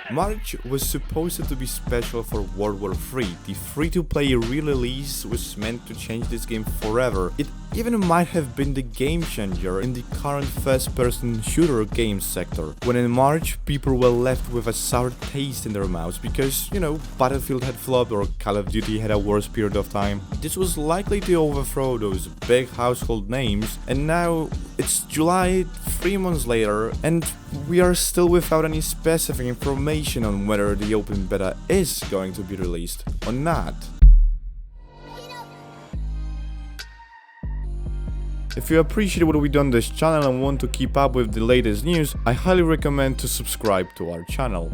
March was supposed to be special for World War III. The free-to-play re-release was meant to change this game forever. It even might have been the game changer in the current first-person shooter game sector. When in March, people were left with a sour taste in their mouths because, Battlefield had flopped or Call of Duty had a worse period of time. This was likely to overthrow those big household names, and now it's July, 3 months later, and we are still without any specific information on whether the open beta is going to be released or not. If you appreciate what we do on this channel and want to keep up with the latest news, I highly recommend to subscribe to our channel.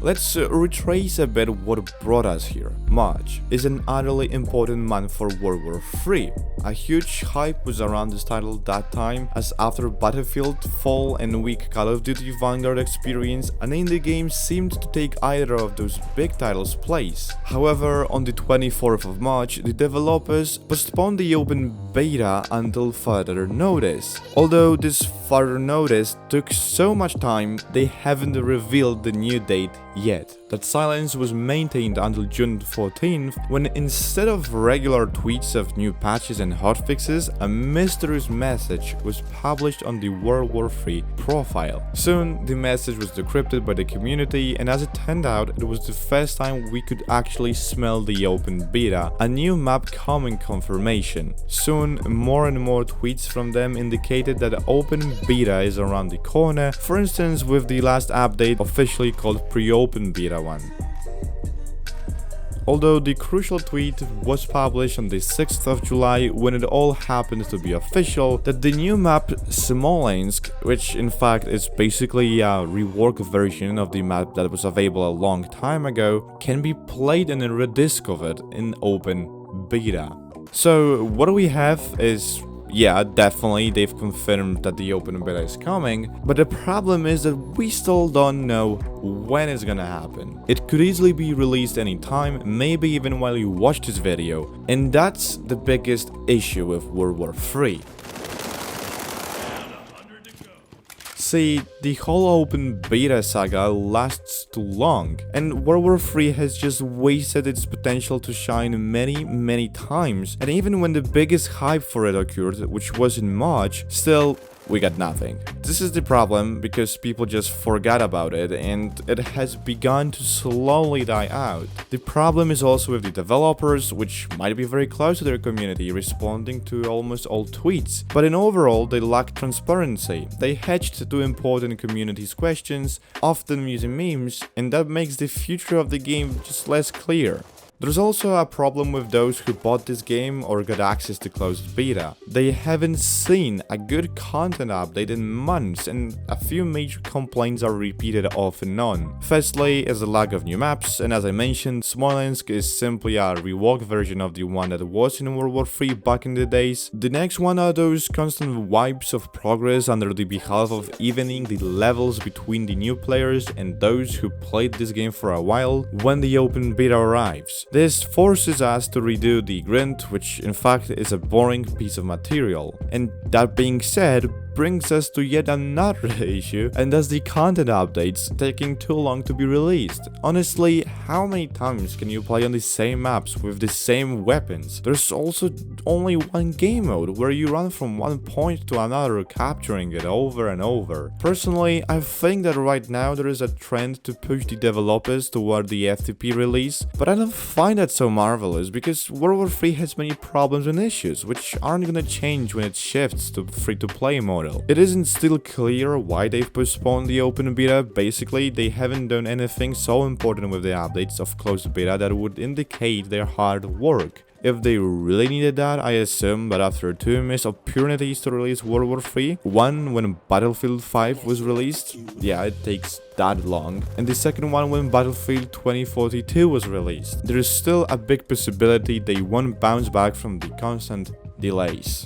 Let's retrace a bit what brought us here. March is an utterly important month for World War III. A huge hype was around this title that time, as after Battlefield, Fall and weak Call of Duty Vanguard experience, an indie game seemed to take either of those big titles' place. However, on the 24th of March, the developers postponed the open beta until further notice. Although this further notice took so much time, they haven't revealed the new date yet. That silence was maintained until June 14th, when instead of regular tweets of new patches and hotfixes, a mysterious message was published on the World War III profile. Soon, the message was decrypted by the community, and as it turned out, it was the first time we could actually smell the open beta, a new map coming confirmation. Soon, more and more tweets from them indicated that open beta is around the corner, for instance with the last update officially called pre-open beta 1. Although the crucial tweet was published on the 6th of July when it all happened to be official, that the new map Smolensk, which in fact is basically a reworked version of the map that was available a long time ago, can be played and rediscovered in open beta. So what we have is, yeah, definitely they've confirmed that the open beta is coming, but the problem is that we still don't know when it's gonna happen. It could easily be released anytime, maybe even while you watch this video, and that's the biggest issue with World War III. See, the whole open beta saga lasts too long, and World War III has just wasted its potential to shine many times, and even when the biggest hype for it occurred, which was in March, still we got nothing. This is the problem, because people just forgot about it and it has begun to slowly die out. The problem is also with the developers, which might be very close to their community, responding to almost all tweets, but in overall they lack transparency. They hedged to important communities' questions, often using memes, and that makes the future of the game just less clear. There's also a problem with those who bought this game or got access to closed beta. They haven't seen a good content update in months, and a few major complaints are repeated off and on. Firstly is the lack of new maps, and as I mentioned, Smolensk is simply a reworked version of the one that was in World War III back in the days. The next one are those constant wipes of progress under the behalf of evening the levels between the new players and those who played this game for a while when the open beta arrives. This forces us to redo the grind, which in fact is a boring piece of material. And that being said, brings us to yet another issue, and that's the content updates taking too long to be released. Honestly, how many times can you play on the same maps with the same weapons? There's also only one game mode where you run from one point to another, capturing it over and over. Personally, I think that right now there is a trend to push the developers toward the FTP release, but I don't find that so marvelous because World War III has many problems and issues, which aren't gonna change when it shifts to free-to-play mode. It isn't still clear why they've postponed the open beta. Basically, they haven't done anything so important with the updates of closed beta that would indicate their hard work. If they really needed that, I assume that after 2 missed opportunities to release World War III, one when Battlefield 5 was released, yeah, it takes that long, and the second one when Battlefield 2042 was released, there is still a big possibility they won't bounce back from the constant delays.